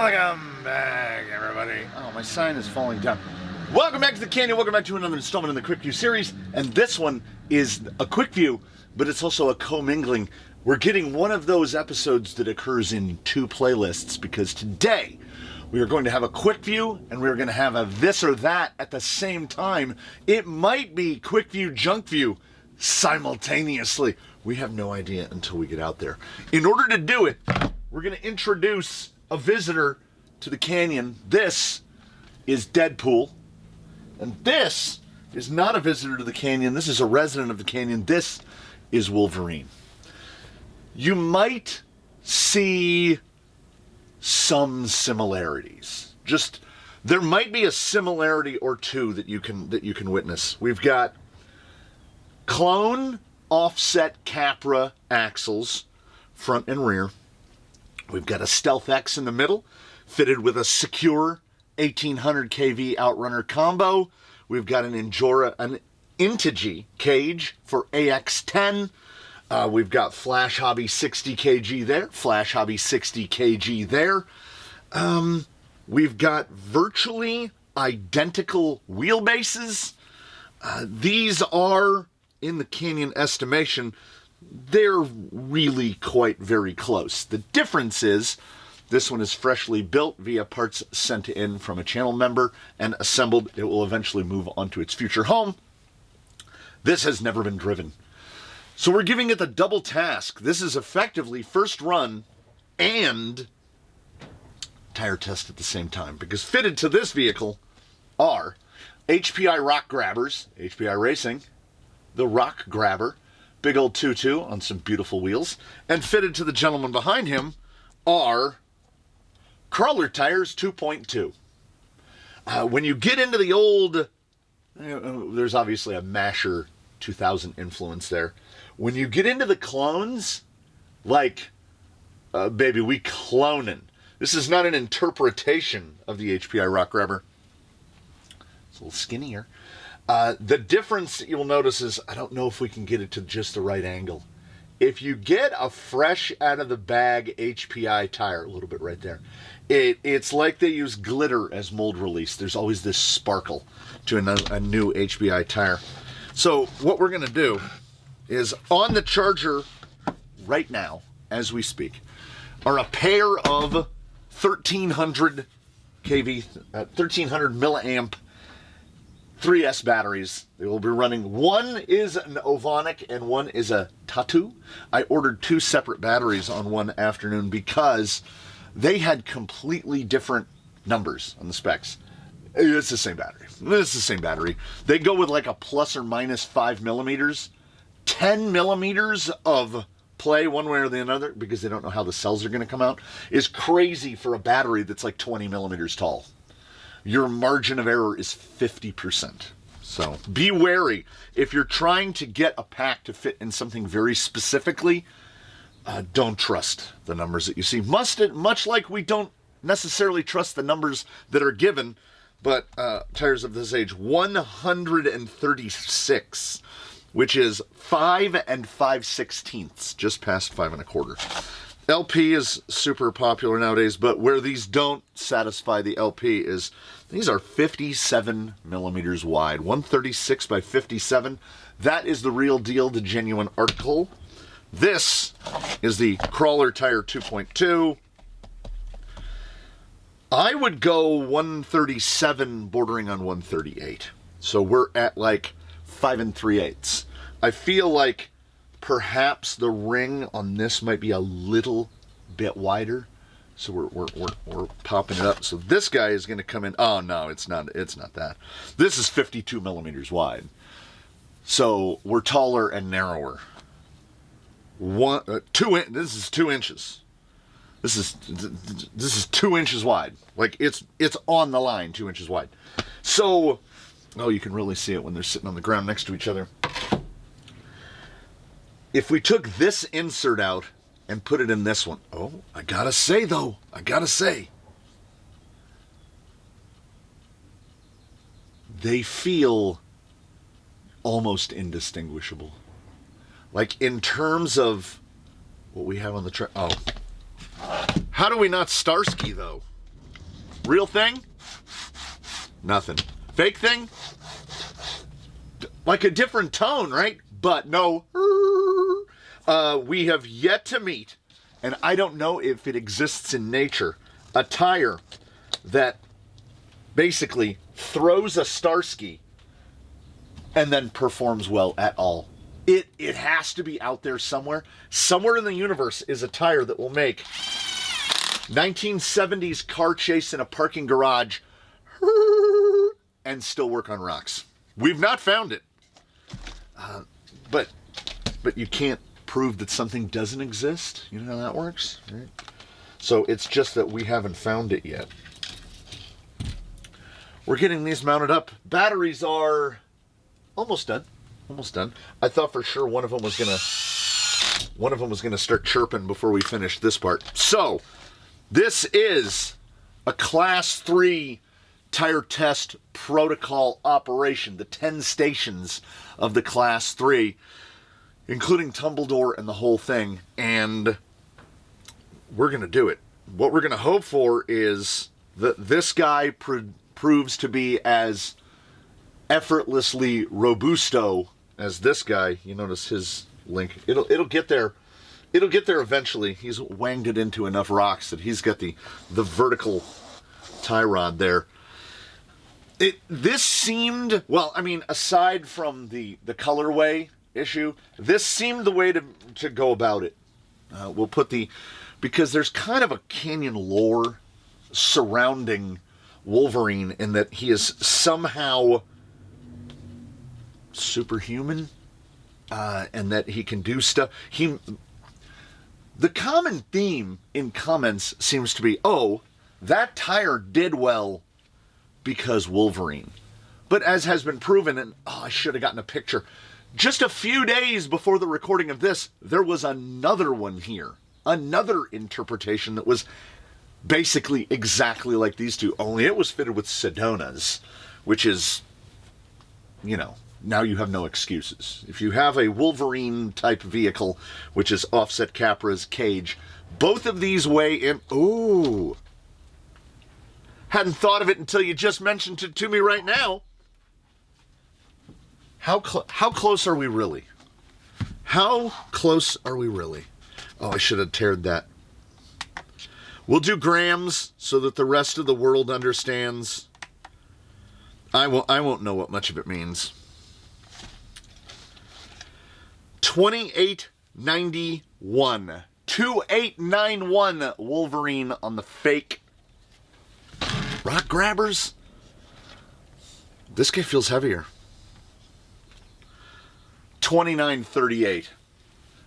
Welcome back, everybody. Oh, my sign is falling down. Welcome back to the Canyon. Welcome back to another installment in the Quickview series. And this one is a quick view, but it's also a commingling. We're getting one of those episodes that occurs in two playlists because today we are going to have a quick view and we're going to have a this or that at the same time. It might be quick view, junk view simultaneously. We have no idea until we get out there. In order to do it, we're going to introduce a visitor to the canyon. This is Deadpool. And this is not a visitor to the canyon. This is a resident of the canyon. This is Wolverine. You might see some similarities. Just there might be a similarity or two that you can witness. We've got clone offset Capra axles, front and rear. We've got a Stealth X in the middle, fitted with a secure 1800 kV outrunner combo. We've got an Intigi cage for AX10. We've got Flash Hobby 60 kg there, Flash Hobby 60 kg there. We've got virtually identical wheelbases. These are, in the Canyon estimation, they're really quite very close. The difference is this one is freshly built via parts sent in from a channel member and assembled. It will eventually move on to its future home. This has never been driven. So we're giving it the double task. This is effectively first run and tire test at the same time, because fitted to this vehicle are HPI Rock Grabbers, HPI Racing, the Rock Grabber, big old 2.2 on some beautiful wheels, and fitted to the gentleman behind him are Crawler tires 2.2. When you get into the old, there's obviously a Masher 2000 influence there. When you get into the clones, like, baby, we cloning. This is not an interpretation of the HPI Rock Grabber. It's a little skinnier. The difference that you'll notice is, I don't know if we can get it to just the right angle. If you get a fresh out of the bag HPI tire, a little bit right there, it's like they use glitter as mold release. There's always this sparkle to a new HPI tire. So what we're going to do is, on the charger right now, as we speak, are a pair of 1300 kV, 1300 milliamp 3S batteries. They will be running. One is an Ovonic and one is a Tattoo. I ordered two separate batteries on one afternoon because they had completely different numbers on the specs. It's the same battery. It's the same battery. They go with like a plus or minus 5 millimeters, 10 millimeters of play one way or the other, because they don't know how the cells are going to come out, is crazy for a battery that's like 20 millimeters tall. Your margin of error is 50%. So be wary. If you're trying to get a pack to fit in something very specifically, don't trust the numbers that you see. Much like we don't necessarily trust the numbers that are given, but tires of this age, 136, which is 5 5/16, just past 5 1/4. LP is super popular nowadays, but where these don't satisfy the LP is these are 57 millimeters wide, 136 by 57. That is the real deal, the genuine article. This is the Crawler tire 2.2. I would go 137 bordering on 138. So we're at like 5 3/8. I feel like perhaps the ring on this might be a little bit wider, so we're popping it up. So this guy is going to come in. Oh no, it's not that. This is 52 millimeters wide, so we're taller and narrower. This is 2 inches. This is 2 inches wide. Like it's on the line, 2 inches wide. So, oh, you can really see it when they're sitting on the ground next to each other. If we took this insert out and put it in this one, oh, I gotta say, they feel almost indistinguishable. Like in terms of what we have on the track. Oh, how do we not Starsky though? Real thing? Nothing. Fake thing? Like a different tone, right? But no. We have yet to meet, and I don't know if it exists in nature, a tire that basically throws a Starsky and then performs well at all. It has to be out there somewhere. Somewhere in the universe is a tire that will make 1970s car chase in a parking garage and still work on rocks. We've not found it. But you can't prove that something doesn't exist. You know how that works, right? So it's just that we haven't found it yet. We're getting these mounted up. Batteries are almost done. Almost done. I thought for sure one of them was gonna start chirping before we finished this part. So this is a Class 3 tire test protocol operation. The 10 stations of the Class 3, including Tumbledoor and the whole thing. And we're gonna do it. What we're gonna hope for is that this guy proves to be as effortlessly robusto as this guy. You notice his link. It'll get there. It'll get there eventually. He's wanged it into enough rocks that he's got the vertical tie rod there. This seemed, well, I mean, aside from the colorway issue, this seemed the way to go about it. We'll put because there's kind of a canyon lore surrounding Wolverine in that he is somehow superhuman, and that he can do stuff. The common theme in comments seems to be, oh, that tire did well because Wolverine. But as has been proven, and I should have gotten a picture, just a few days before the recording of this, there was another one here. Another interpretation that was basically exactly like these two, only it was fitted with Sedonas, which is, you know, now you have no excuses. If you have a Wolverine type vehicle, which is offset Capra's cage, both of these weigh in. Ooh. Hadn't thought of it until you just mentioned it to me right now. How close are we really? How close are we really? Oh, I should have tared that. We'll do grams so that the rest of the world understands. I won't know what much of it means. 2891. 2891 Wolverine on the fake Rock Grabbers. This guy feels heavier. 2938.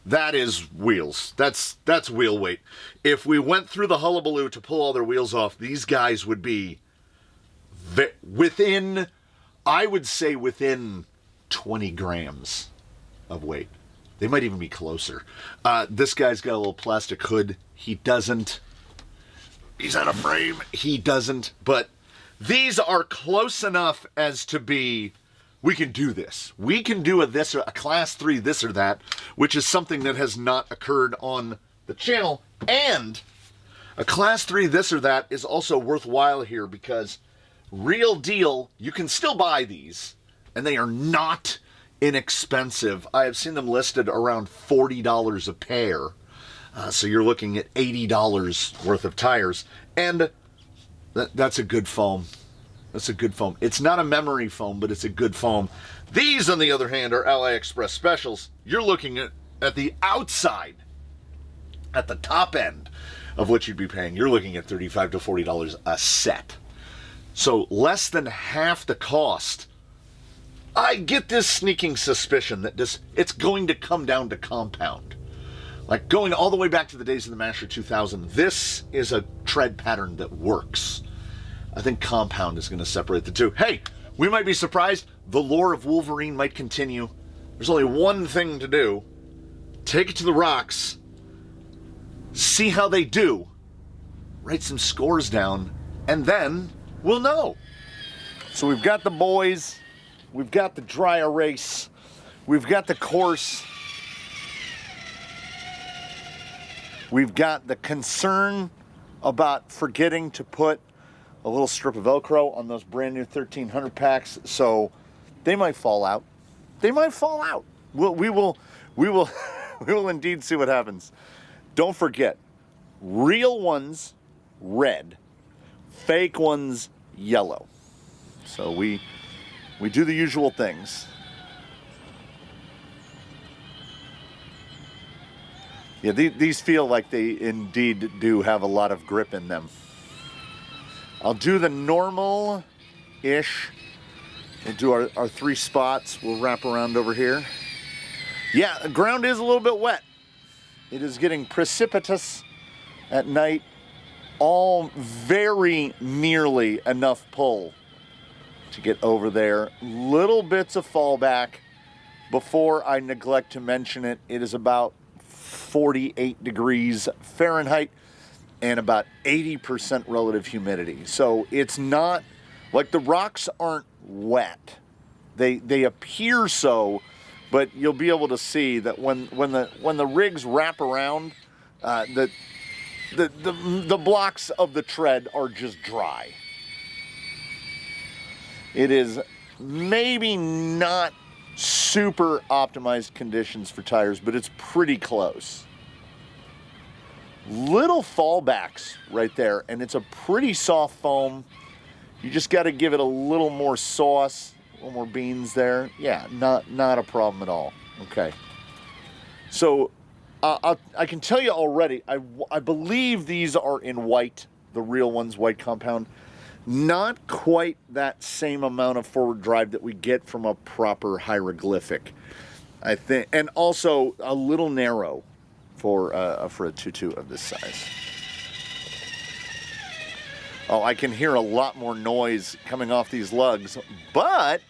That is wheels. That's wheel weight. If we went through the hullabaloo to pull all their wheels off, these guys would be within, I would say, within 20 grams of weight. They might even be closer. This guy's got a little plastic hood. He doesn't. He's out of frame. He doesn't. But these are close enough as to be, we can do this. We can do a Class 3 this or that, which is something that has not occurred on the channel. And a Class 3 this or that is also worthwhile here because, real deal, you can still buy these, and they are not inexpensive. I have seen them listed around $40 a pair. So you're looking at $80 worth of tires. And that's a good foam. That's a good foam. It's not a memory foam, but it's a good foam. These, on the other hand, are AliExpress specials. You're looking at the outside, at the top end of what you'd be paying. You're looking at $35 to $40 a set. So less than half the cost. I get this sneaking suspicion that it's going to come down to compound. Like going all the way back to the days of the Master 2000, this is a tread pattern that works. I think compound is going to separate the two. Hey, we might be surprised. The lore of Wolverine might continue. There's only one thing to do. Take it to the rocks. See how they do. Write some scores down. And then we'll know. So we've got the boys. We've got the dry erase. We've got the course. We've got the concern about forgetting to put a little strip of Velcro on those brand new 1300 packs, so they might fall out. They might fall out. We will we will indeed see what happens. Don't forget, real ones red, fake ones yellow. So we do the usual things. Yeah, these feel like they indeed do have a lot of grip in them. I'll do the normal-ish. We'll do our 3 spots. We'll wrap around over here. Yeah, the ground is a little bit wet. It is getting precipitous at night. All very nearly enough pull to get over there. Little bits of fallback. Before I neglect to mention it, it is about 48 degrees Fahrenheit and about 80% relative humidity. So it's not like the rocks aren't wet. They appear so, but you'll be able to see that when the rigs wrap around, the blocks of the tread are just dry. It is maybe not super optimized conditions for tires, but it's pretty close. Little fallbacks right there, and it's a pretty soft foam. You just got to give it a little more sauce, a little more beans there. Yeah, not a problem at all. Okay. So I can tell you already, I believe these are in white, the real ones, white compound. Not quite that same amount of forward drive that we get from a proper hieroglyphic, I think, and also a little narrow for a 2.2 of this size. Oh, I can hear a lot more noise coming off these lugs, but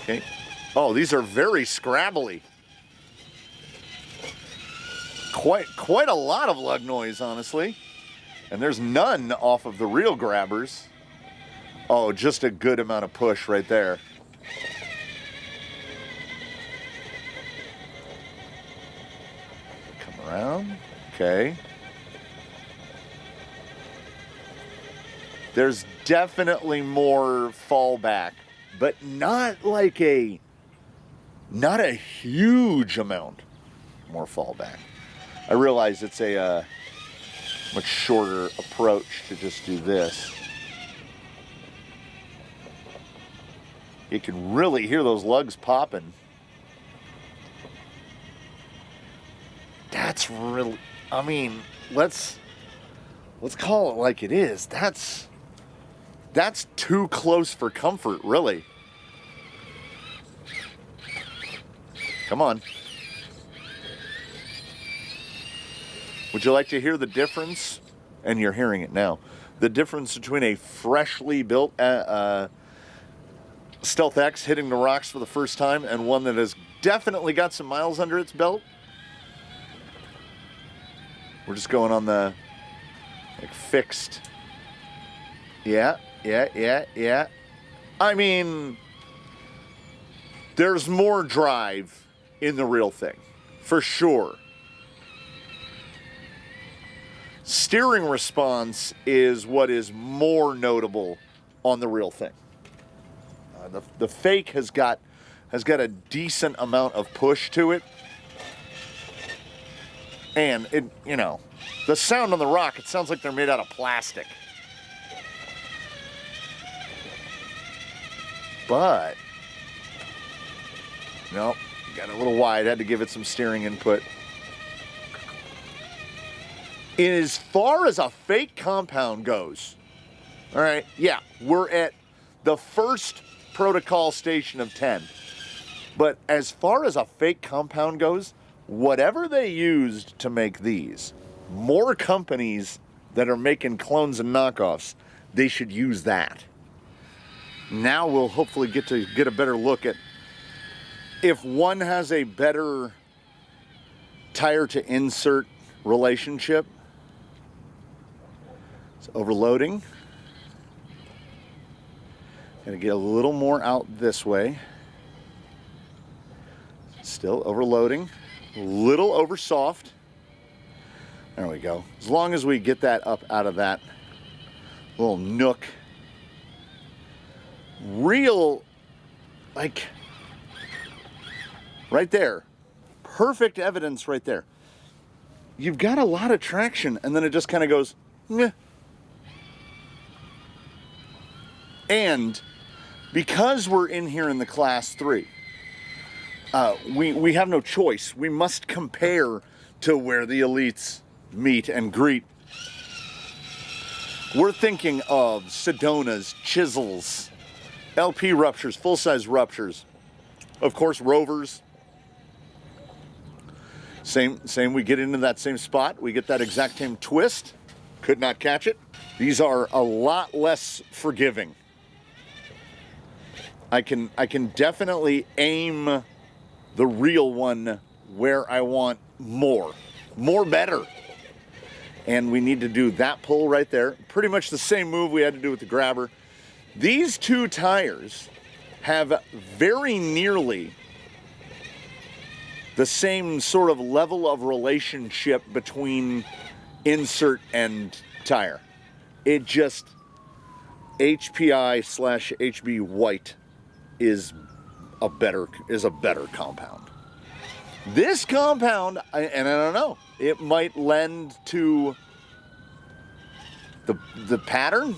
okay. Oh, these are very scrabbly. Quite a lot of lug noise, honestly. And there's none off of the real grabbers. Oh, just a good amount of push right there. Come around. Okay. There's definitely more fallback, but not a huge amount more fallback. I realize it's a much shorter approach to just do this. You can really hear those lugs popping. That's really, I mean, let's call it like it is. That's too close for comfort, really. Come on. Would you like to hear the difference? And you're hearing it now. The difference between a freshly built Stealth X hitting the rocks for the first time and one that has definitely got some miles under its belt. We're just going on the fixed. Yeah. I mean, there's more drive in the real thing, for sure. Steering response is what is more notable on the real thing. The fake has got a decent amount of push to it, and it, you know, the sound on the rock, it sounds like they're made out of plastic. But nope, got a little wide. Had to give it some steering input. As far as a fake compound goes, all right, yeah, we're at the first protocol station of 10. But as far as a fake compound goes, whatever they used to make these, more companies that are making clones and knockoffs, they should use that. Now we'll hopefully get a better look at if one has a better tire to insert relationship. It's overloading. Gonna get a little more out this way. Still overloading. A little over soft. There we go. As long as we get that up out of that little nook. Real, like, right there. Perfect evidence right there. You've got a lot of traction, and then it just kind of goes, meh. And because we're in here in the Class 3, we have no choice. We must compare to where the elites meet and greet. We're thinking of Sedonas, chisels, LP ruptures, full-size ruptures. Of course, rovers. Same, we get into that same spot. We get that exact same twist. Could not catch it. These are a lot less forgiving. I can definitely aim the real one where I want more better. And we need to do that pull right there. Pretty much the same move we had to do with the grabber. These two tires have very nearly the same sort of level of relationship between insert and tire. It just, HPI/HB white is a better compound. This compound, and I don't know, it might lend to the pattern.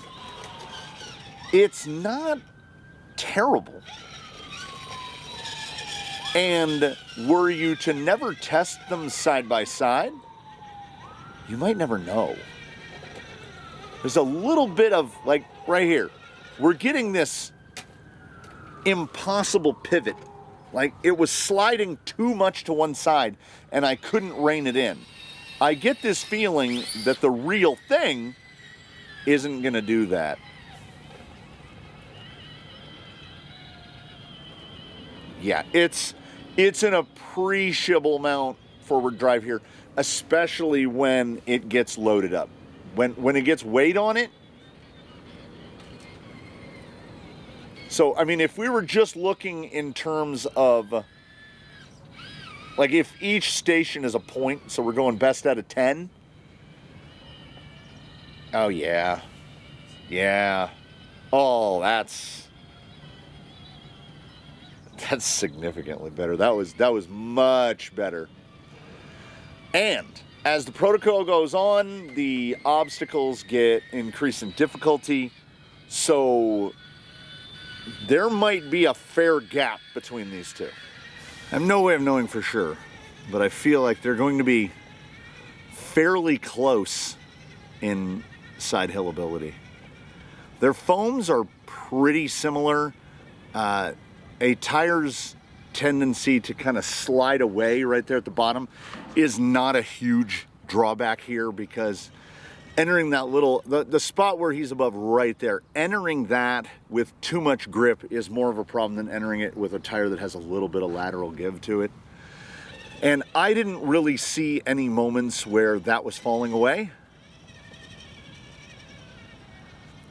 It's not terrible. And were you to never test them side by side, you might never know. There's a little bit of, like, right here, we're getting this impossible pivot. Like, it was sliding too much to one side, and I couldn't rein it in. I get this feeling that the real thing isn't going to do that. Yeah, it's an appreciable amount forward drive here, especially when it gets loaded up. When it gets weight on it. So, I mean, if we were just looking in terms of, like, if each station is a point, so we're going best out of 10. Oh, yeah. Yeah. Oh, that's significantly better. That was much better. And as the protocol goes on, the obstacles get increased in difficulty. So there might be a fair gap between these two. I have no way of knowing for sure, but I feel like they're going to be fairly close in side hill ability. Their foams are pretty similar. A tire's tendency to kind of slide away right there at the bottom is not a huge drawback here, because entering that little, the spot where he's above right there, entering that with too much grip is more of a problem than entering it with a tire that has a little bit of lateral give to it. And I didn't really see any moments where that was falling away.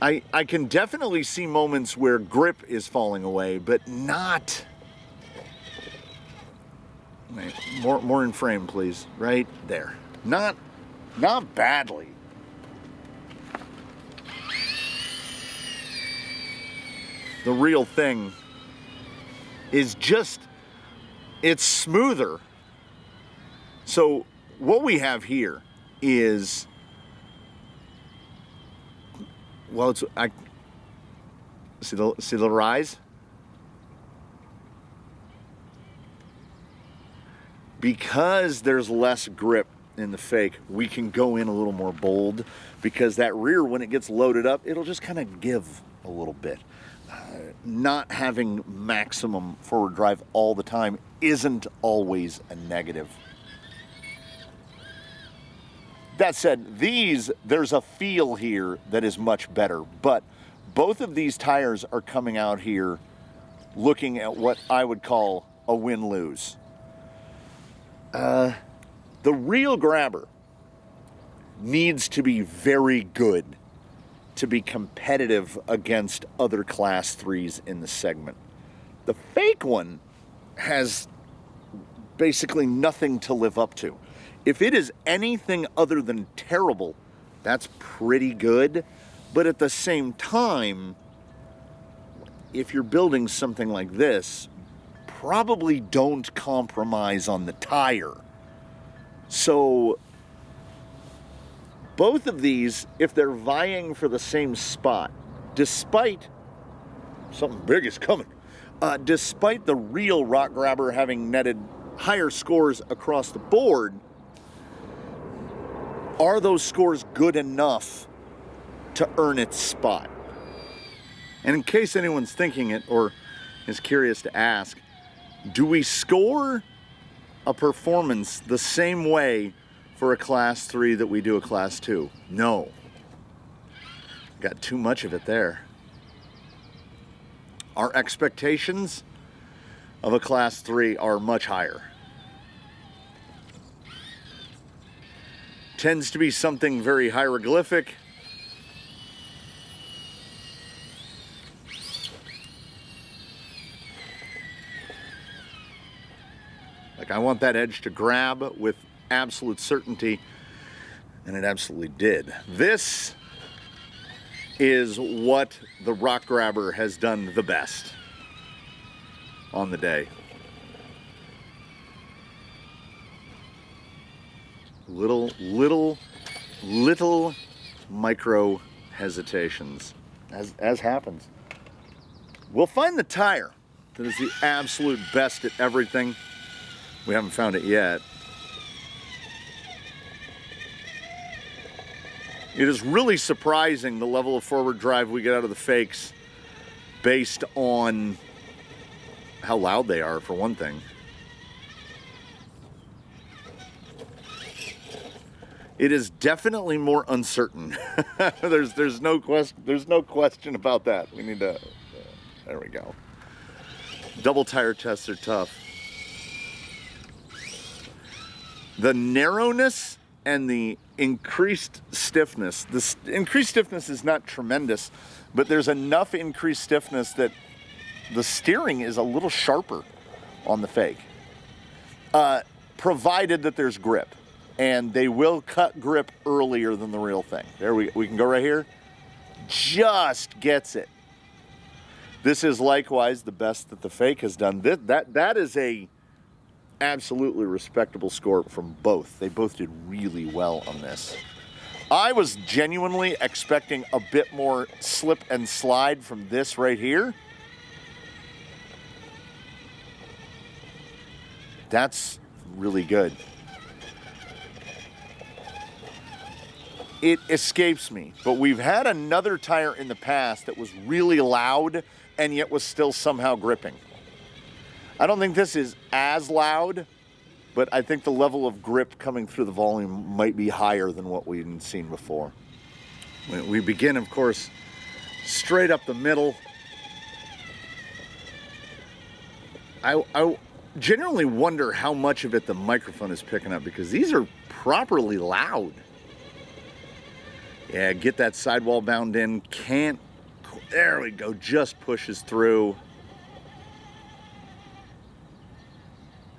I can definitely see moments where grip is falling away, but not... More in frame, please. Right there. Not badly. The real thing is just, it's smoother. So what we have here is, well, it's, see the rise? Because there's less grip in the fake, we can go in a little more bold, because that rear, when it gets loaded up, it'll just kind of give a little bit. Not having maximum forward drive all the time isn't always a negative. That said, there's a feel here that is much better, but both of these tires are coming out here looking at what I would call a win-lose. The real grabber needs to be very good to be competitive against other Class 3s in the segment. The fake one has basically nothing to live up to. If it is anything other than terrible, that's pretty good. But at the same time, if you're building something like this, probably don't compromise on the tire. So both of these, if they're vying for the same spot, despite something big is coming, despite the real Rock Grabber having netted higher scores across the board, are those scores good enough to earn its spot? And in case anyone's thinking it or is curious to ask, do we score a performance the same way for a Class 3 that we do a Class 2? No. Got too much of it there. Our expectations of a Class 3 are much higher. Tends to be something very hieroglyphic. Like, I want that edge to grab with absolute certainty, and it absolutely did. This is what the Rock Grabber has done the best on the day. Little micro hesitations, as happens. We'll find the tire that is the absolute best at everything. We haven't found it yet. It is really surprising the level of forward drive we get out of the fakes based on how loud they are, for one thing. It is definitely more uncertain. there's no question about that. We need to, there we go. Double tire tests are tough. The narrowness and the increased stiffness. The increased stiffness is not tremendous, but there's enough increased stiffness that the steering is a little sharper on the fake. Provided that there's grip. And they will cut grip earlier than the real thing. There we can go right here. Just gets it. This is likewise the best that the fake has done. That is a absolutely respectable score from both. They both did really well on this. I was genuinely expecting a bit more slip and slide from this right here. That's really good. It escapes me, but we've had another tire in the past that was really loud and yet was still somehow gripping. I don't think this is as loud, but I think the level of grip coming through the volume might be higher than what we've seen before. We begin, of course, straight up the middle. I generally wonder how much of it the microphone is picking up, because these are properly loud. Yeah, get that sidewall bound in. Can't. There we go. Just pushes through.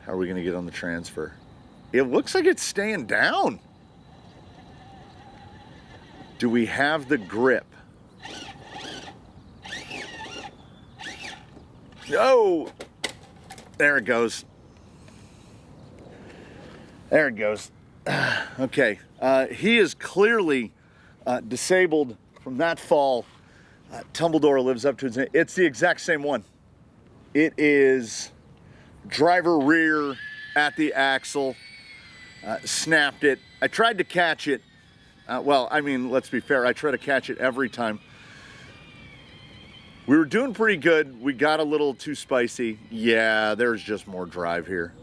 How are we going to get on the transfer? It looks like it's staying down. Do we have the grip? Oh! There it goes. There it goes. Okay. He is clearly disabled from that fall. Tumbledoor lives up to its name. It's the exact same one. It is driver rear at the axle. Snapped it. I tried to catch it. Well, I mean, let's be fair. I try to catch it every time. We were doing pretty good. We got a little too spicy. Yeah, there's just more drive here.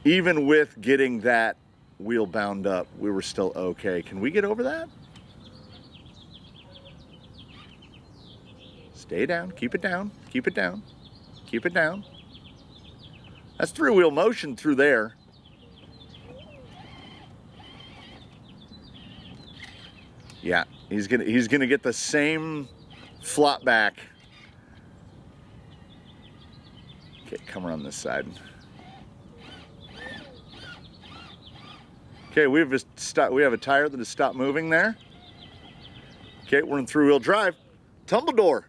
Even with getting that wheel bound up, we were still okay. Can we get over that? Stay down. Keep it down. Keep it down. Keep it down. That's three-wheel motion through there. Yeah, he's gonna get the same flop back. Okay, come around this side. Okay, we have a tire that has stopped moving there. Okay, we're in three-wheel drive. Tumbledoor.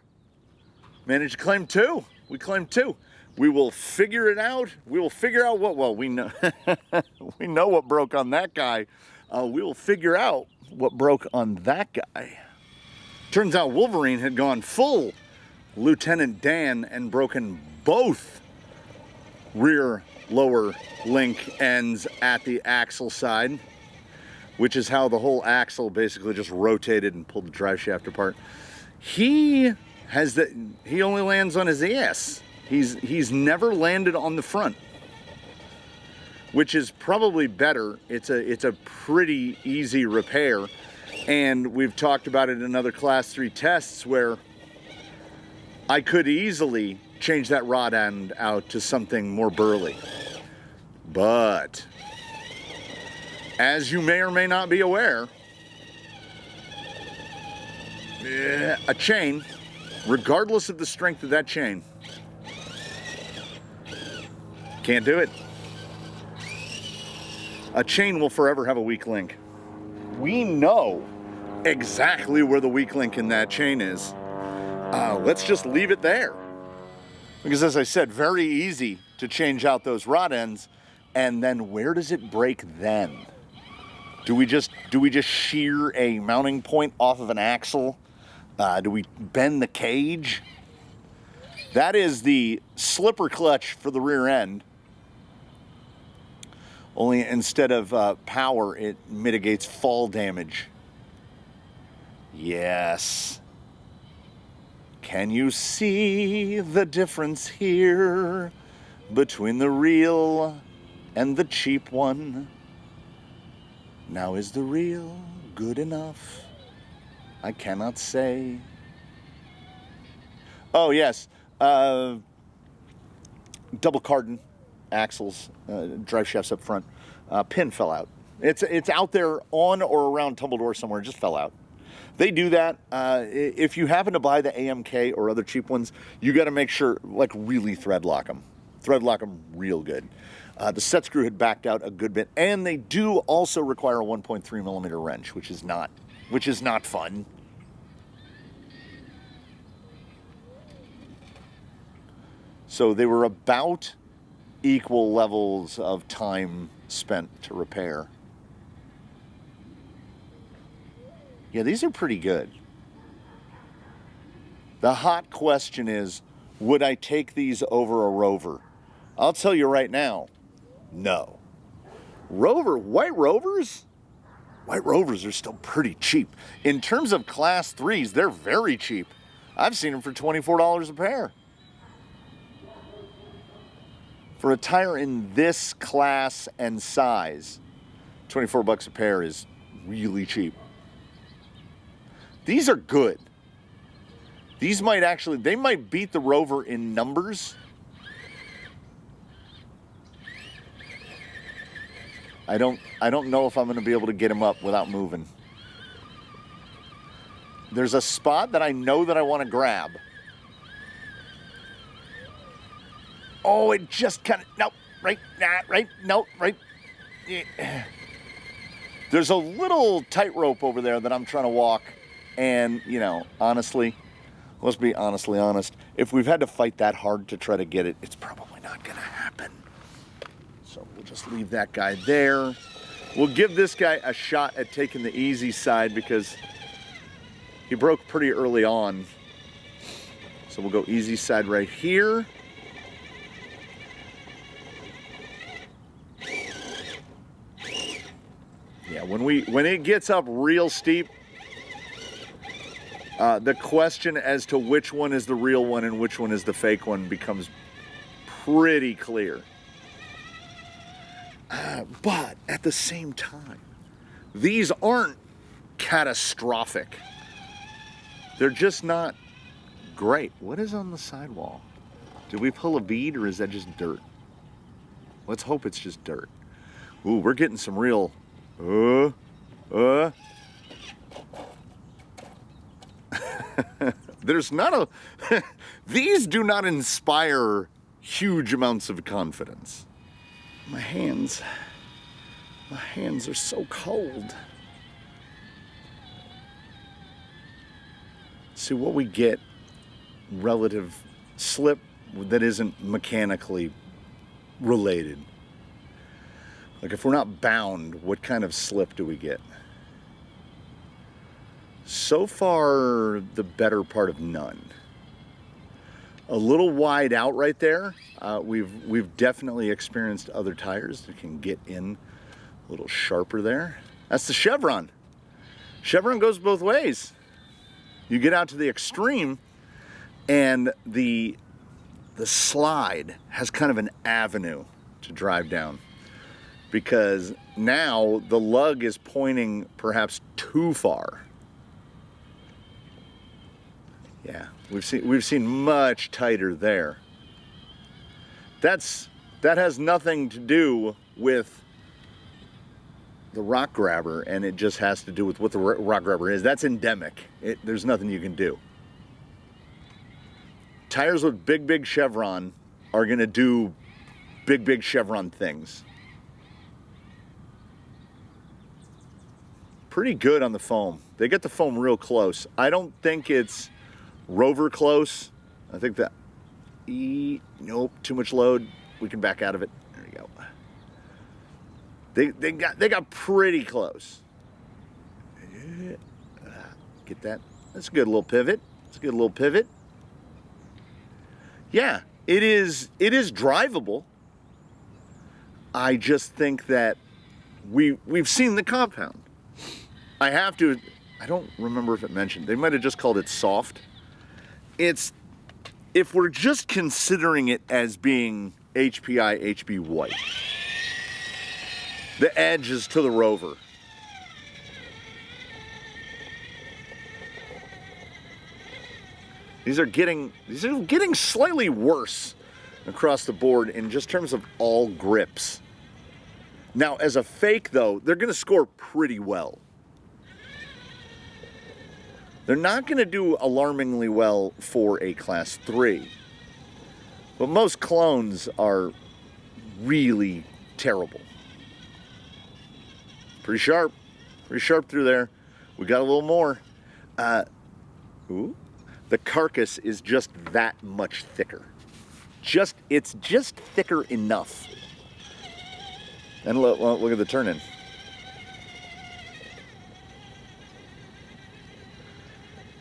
Managed to claim 2. We claimed 2. We will figure it out. We will figure out what, well, we know, we know what broke on that guy. We will figure out what broke on that guy. Turns out Wolverine had gone full Lieutenant Dan and broken both rear lower link ends at the axle side, which is how the whole axle basically just rotated and pulled the drive shaft apart. He only lands on his ass. He's never landed on the front, which is probably better. It's a pretty easy repair, and we've talked about it in other Class 3 tests where I could easily change that rod end out to something more burly. But as you may or may not be aware, a chain, regardless of the strength of that chain, can't do it. A chain will forever have a weak link. We know exactly where the weak link in that chain is. Let's just leave it there. Because as I said, very easy to change out those rod ends. And then where does it break then? Do we just shear a mounting point off of an axle? Do we bend the cage? That is the slipper clutch for the rear end. Only instead of power, it mitigates fall damage. Yes. Can you see the difference here between the real and the cheap one? Now is the real good enough? I cannot say. Oh yes, double cardan axles, drive shafts up front. Pin fell out. It's out there on or around Tumbledoor somewhere. It just fell out. They do that. If you happen to buy the AMK or other cheap ones, you got to make sure, like, really thread lock them. Thread lock them real good. The set screw had backed out a good bit, and they do also require a 1.3 millimeter wrench, which is not fun. So they were about equal levels of time spent to repair. Yeah, these are pretty good. The hot question is, would I take these over a Rover? I'll tell you right now, no. White Rovers are still pretty cheap. In terms of Class 3s, they're very cheap. I've seen them for $24 a pair. For a tire in this class and size, 24 bucks a pair is really cheap. These are good. These might actually, they might beat the Rover in numbers. I don't know if I'm going to be able to get him up without moving. There's a spot that I know that I want to grab. Oh, it just kind of, nope, right. Yeah. There's a little tightrope over there that I'm trying to walk. And, you know, honestly, let's be honestly honest. If we've had to fight that hard to try to get it, it's probably not going to happen. So we'll just leave that guy there. We'll give this guy a shot at taking the easy side because he broke pretty early on. So we'll go easy side right here. Yeah, when it gets up real steep, the question as to which one is the real one and which one is the fake one becomes pretty clear. But at the same time, these aren't catastrophic. They're just not great. What is on the sidewall? Did we pull a bead or is that just dirt? Let's hope it's just dirt. Ooh, we're getting some real... There's not a... These do not inspire huge amounts of confidence. My hands My hands are so cold. See what we get relative slip that isn't mechanically related. Like if we're not bound, what kind of slip do we get? So far, the better part of none. A little wide out right there. We've definitely experienced other tires that can get in a little sharper there. That's the chevron. Chevron goes both ways. You get out to the extreme and the slide has kind of an avenue to drive down, because now the lug is pointing perhaps too far. Yeah, we've seen much tighter there. That has nothing to do with the Rock Grabber, and it just has to do with what the Rock Grabber is. That's endemic. There's nothing you can do. Tires with big chevron are gonna do big chevron things. Pretty good on the foam. They get the foam real close. I don't think it's Rover close. I think that, nope, too much load. We can back out of it. There you go. They got pretty close. Get that. That's a good little pivot. It's a good little pivot. Yeah, it is drivable. I just think that we've seen the compound. I don't remember if it mentioned, they might have just called it soft. If we're just considering it as being HPI HB white, the edge is to the Rover. These are getting slightly worse across the board in just terms of all grips. Now, as a fake though, they're gonna score pretty well. They're not gonna do alarmingly well for a class 3. But most clones are really terrible. Pretty sharp through there. We got a little more. The carcass is just that much thicker. It's just thicker enough. And look at the turn-in.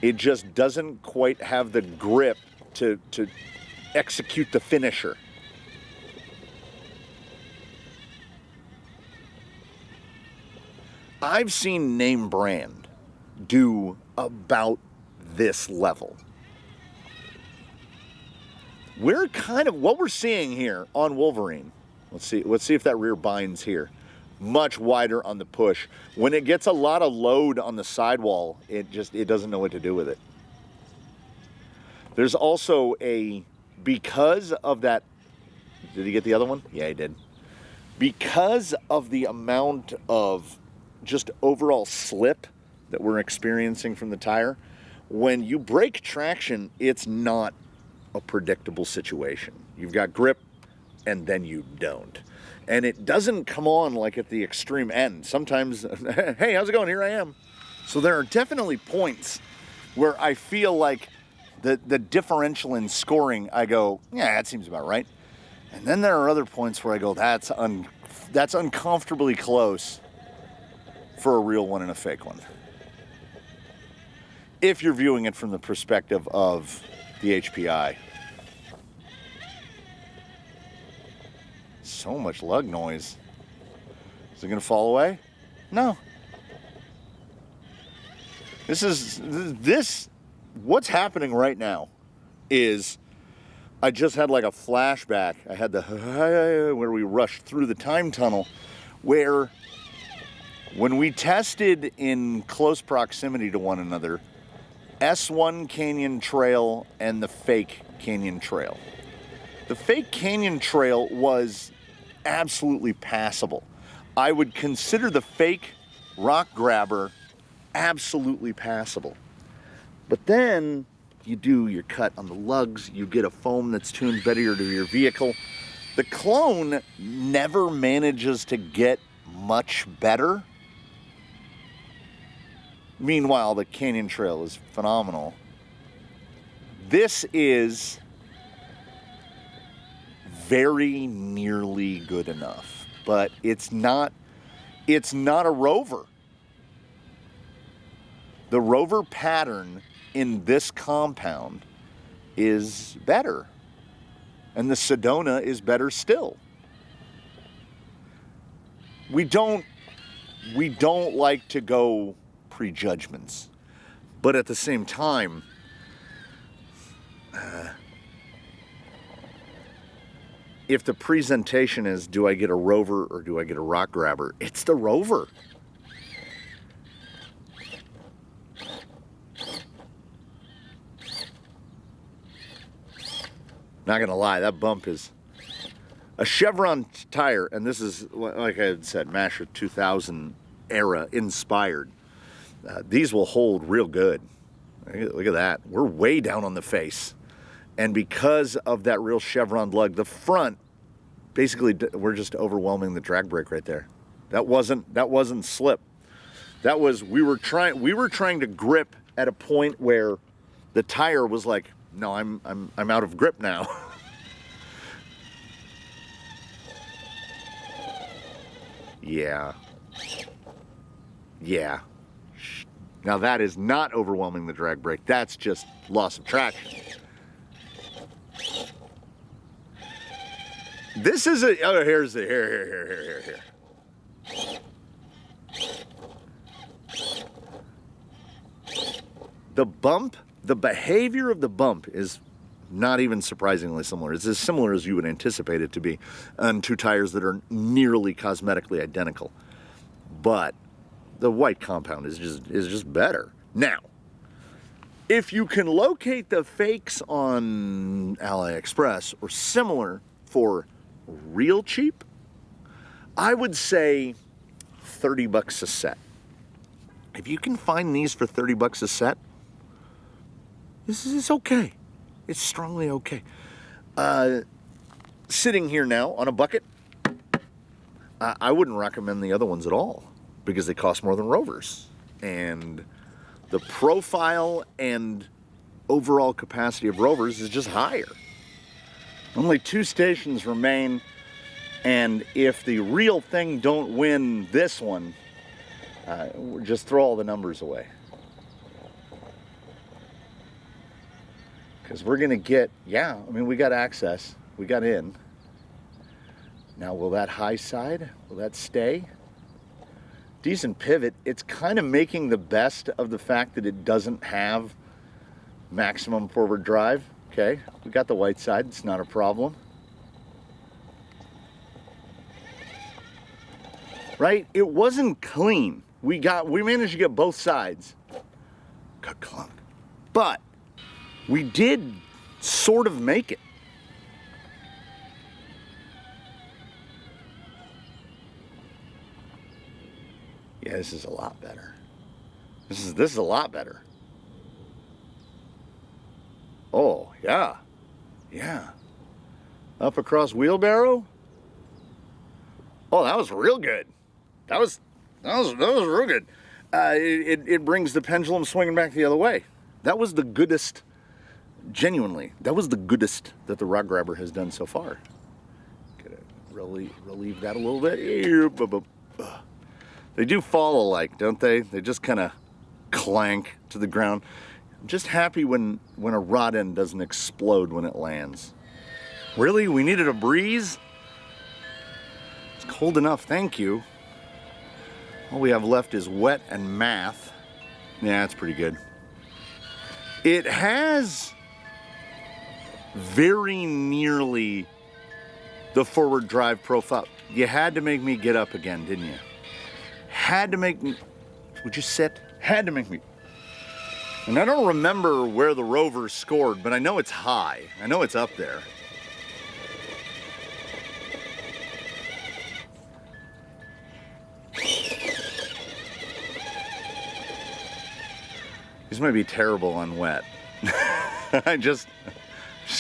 It just doesn't quite have the grip to execute the finisher. I've seen name brand do about this level. We're kind of, what we're seeing here on Wolverine, let's see if that rear binds here. Much wider on the push. When it gets a lot of load on the sidewall, it doesn't know what to do with it. There's also because of that, did he get the other one? Yeah, he did. Because of the amount of just overall slip that we're experiencing from the tire, when you break traction, it's not a predictable situation. You've got grip and then you don't. And it doesn't come on like at the extreme end. Sometimes, hey, how's it going? Here I am. So there are definitely points where I feel like the differential in scoring, I go, yeah, that seems about right. And then there are other points where I go, that's uncomfortably close for a real one and a fake one. If you're viewing it from the perspective of the HPI. So much lug noise. Is it gonna fall away? No. What's happening right now is I just had like a flashback. I had where we rushed through the time tunnel, where when we tested in close proximity to one another, S1 Canyon Trail and the fake Canyon Trail. The fake Canyon Trail was absolutely passable. I would consider the fake Rock Grabber absolutely passable. But then you do your cut on the lugs, you get a foam that's tuned better to your vehicle. The clone never manages to get much better. Meanwhile, the Canyon Trail is phenomenal. This is very nearly good enough, but it's not a Rover. The Rover pattern in this compound is better, and the Sedona is better still. We don't like to go prejudgments, but at the same time, if the presentation is, do I get a Rover or do I get a Rock Grabber? It's the Rover. Not gonna lie, that bump is a Chevron tire, and this is, like I had said, Masher 2000 era inspired. These will hold real good. Look at that. We're way down on the face. And because of that real Chevron lug, the front, basically, we're just overwhelming the drag brake right there. That wasn't slip. That was, we were trying to grip at a point where the tire was like, no, I'm out of grip now. Yeah. Yeah. Now that is not overwhelming the drag brake. That's just loss of traction. This is a, oh, here's the, here. The bump, the behavior of the bump is not even surprisingly similar. It's as similar as you would anticipate it to be on two tires that are nearly cosmetically identical. But the white compound is just better. Now, if you can locate the fakes on AliExpress or similar for real cheap, I would say 30 bucks a set. If you can find these for 30 bucks a set, this is okay. It's strongly okay. Sitting here now on a bucket, I wouldn't recommend the other ones at all because they cost more than Rovers. And the profile and overall capacity of Rovers is just higher. Only 2 stations remain, and if the real thing don't win this one, just throw all the numbers away. Because we're going to get, yeah, I mean, we got access. We got in. Now, will that high side, will that stay? Decent pivot. It's kind of making the best of the fact that it doesn't have maximum forward drive. Okay, we got the white side. It's not a problem. Right? It wasn't clean. We managed to get both sides. Clunk. But we did sort of make it. Yeah, this is a lot better. This is a lot better. Oh, yeah. Yeah. Up across wheelbarrow? Oh, that was real good. That was real good. It brings the pendulum swinging back the other way. That was the goodest, genuinely, that was the goodest that the Rock Grabber has done so far. Gotta relieve that a little bit. They do fall alike, don't they? They just kind of clank to the ground. I'm just happy when a rod end doesn't explode when it lands. Really? We needed a breeze? It's cold enough, thank you. All we have left is wet and math. Yeah, that's pretty good. It has very nearly the forward drive profile. You had to make me get up again, didn't you? Had to make me, would you sit? Had to make me. And I don't remember where the Rover scored, but I know it's high. I know it's up there. These might be terrible on wet. I just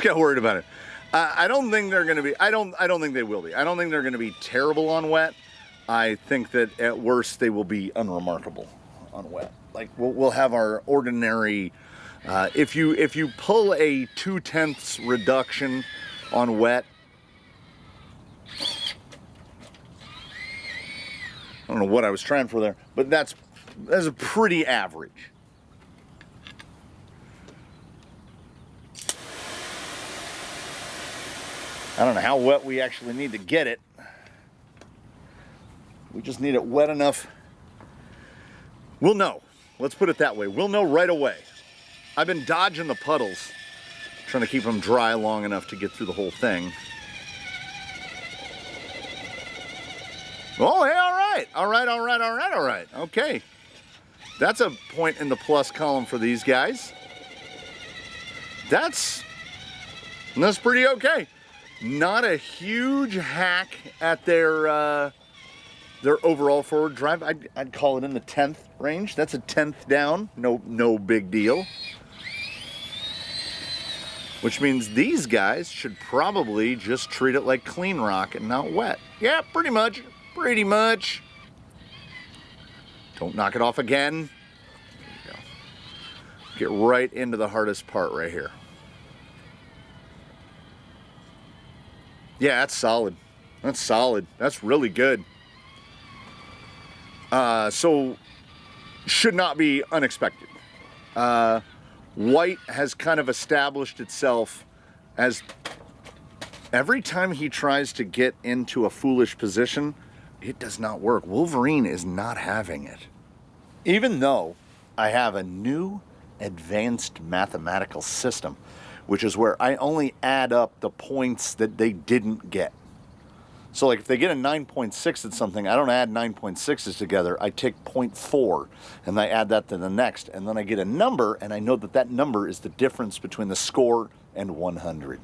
got worried about it. I don't think they're going to be. I don't think they will be. I don't think they're going to be terrible on wet. I think that at worst they will be unremarkable on wet. Like we'll have our ordinary. If you pull a 2/10 reduction on wet, I don't know what I was trying for there, but that's a pretty average. I don't know how wet we actually need to get it. We just need it wet enough. We'll know. Let's put it that way. We'll know right away. I've been dodging the puddles, trying to keep them dry long enough to get through the whole thing. Oh, hey, all right. All right. Okay. That's a point in the plus column for these guys. That's pretty okay. Not a huge hack at their overall forward drive. I'd call it in the 10th range. That's a 10th down. No big deal. Which means these guys should probably just treat it like clean rock and not wet. Yeah, pretty much. Pretty much. Don't knock it off again. There you go. Get right into the hardest part right here. Yeah, that's solid. That's solid. That's really good. So, should not be unexpected. White has kind of established itself as every time he tries to get into a foolish position, it does not work. Wolverine is not having it. Even though I have a new advanced mathematical system, which is where I only add up the points that they didn't get. So like if they get a 9.6 at something, I don't add 9.6s together. I take 0.4 and I add that to the next. And then I get a number, and I know that that number is the difference between the score and 100.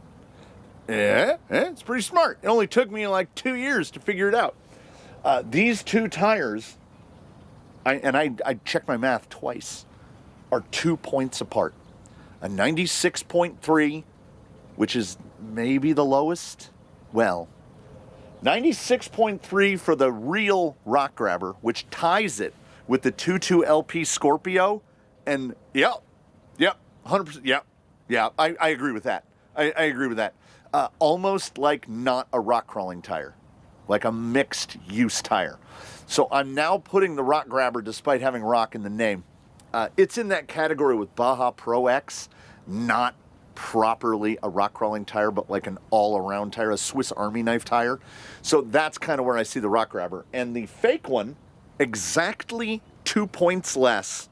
Yeah, it's pretty smart. It only took me like 2 years to figure it out. These two tires, I checked my math twice, are 2 points apart. A 96.3, which is maybe the lowest. Well, 96.3 for the real Rock Grabber, which ties it with the 2.2 LP Scorpio. And yep, 100%, yeah, I agree with that. I agree with that. Almost like not a rock crawling tire, like a mixed use tire. So I'm now putting the Rock Grabber, despite having rock in the name, it's in that category with Baja Pro X, not properly a rock crawling tire, but like an all-around tire, a Swiss Army knife tire. So that's kind of where I see the Rock Grabber. And the fake one, exactly 2 points less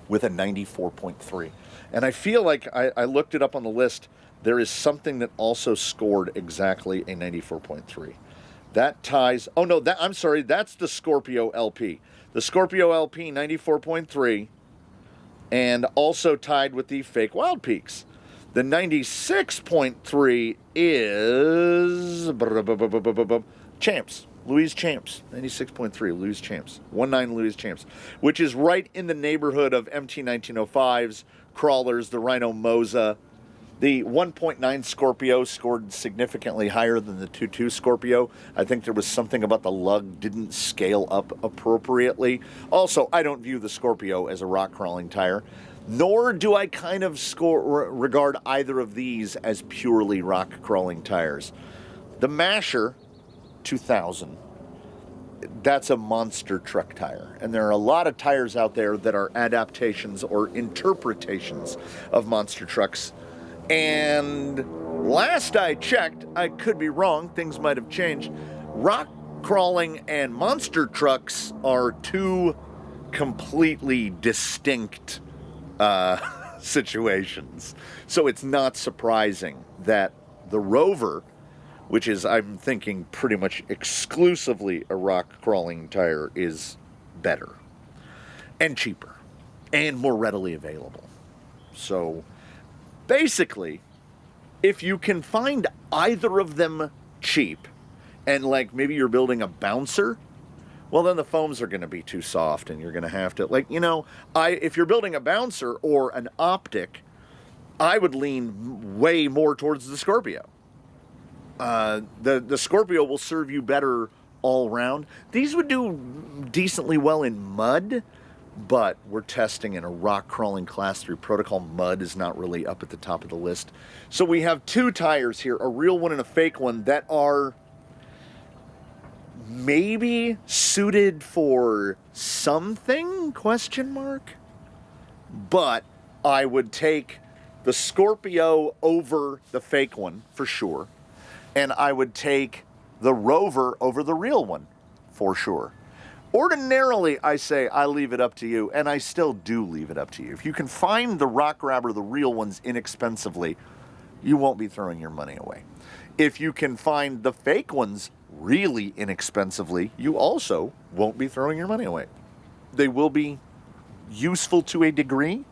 with a 94.3. And I feel like I looked it up on the list. There is something that also scored exactly a 94.3. That ties, oh no, I'm sorry, that's the Scorpio LP. The Scorpio LP 94.3, and also tied with the fake Wild Peaks. The 96.3 is Champs, Louise Champs, 96.3 Louise Champs, 19 Louise Champs, which is right in the neighborhood of MT 1905s, Crawlers, the Rhino Moza. The 1.9 Scorpio scored significantly higher than the 2.2 Scorpio. I think there was something about the lug didn't scale up appropriately. Also, I don't view the Scorpio as a rock crawling tire, nor do I kind of regard either of these as purely rock crawling tires. The Masher 2000, that's a monster truck tire. And there are a lot of tires out there that are adaptations or interpretations of monster trucks. And last I checked, I could be wrong, things might have changed. Rock crawling and monster trucks are two completely distinct situations. So it's not surprising that the Rover, which is, I'm thinking, pretty much exclusively a rock crawling tire, is better and cheaper and more readily available. So basically, if you can find either of them cheap, and like maybe you're building a bouncer, well then the foams are going to be too soft and you're going to have to, like, you know, if you're building a bouncer or an optic, I would lean way more towards the Scorpio. The Scorpio will serve you better all round. These would do decently well in mud, but we're testing in a rock crawling class 3 protocol. Mud is not really up at the top of the list. So we have 2 tires here, a real one and a fake one, that are maybe suited for something, question mark. But I would take the Scorpio over the fake one for sure. And I would take the Rover over the real one for sure. Ordinarily, I say I leave it up to you, and I still do leave it up to you. If you can find the Rock Grabber, the real ones, inexpensively, you won't be throwing your money away. If you can find the fake ones really inexpensively, you also won't be throwing your money away. They will be useful to a degree.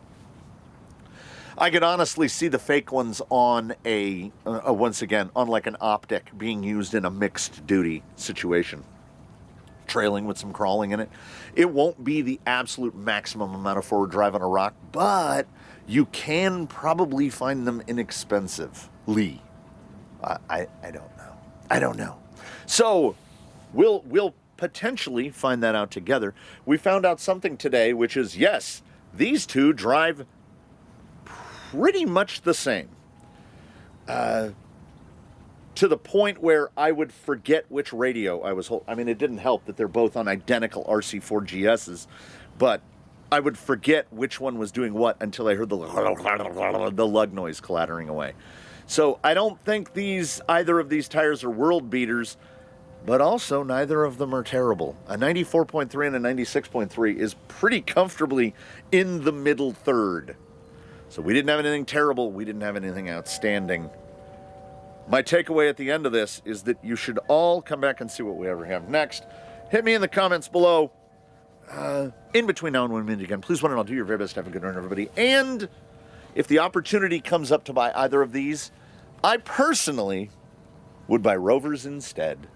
I could honestly see the fake ones on once again, on like an optic being used in a mixed duty situation. Trailing with some crawling in it. It won't be the absolute maximum amount of forward drive on a rock, but you can probably find them inexpensively. I don't know. I don't know. So we'll potentially find that out together. We found out something today, which is, yes, these two drive pretty much the same. To the point where I would forget which radio I was holding. I mean, it didn't help that they're both on identical RC4 GSs, but I would forget which one was doing what until I heard the lug noise clattering away. So I don't think either of these tires are world beaters, but also neither of them are terrible. A 94.3 and a 96.3 is pretty comfortably in the middle third. So we didn't have anything terrible. We didn't have anything outstanding. My takeaway at the end of this is that you should all come back and see what we ever have next. Hit me in the comments below. In between now and when we meet again, please one and all do your very best to have a good run, everybody. And if the opportunity comes up to buy either of these, I personally would buy Rovers instead.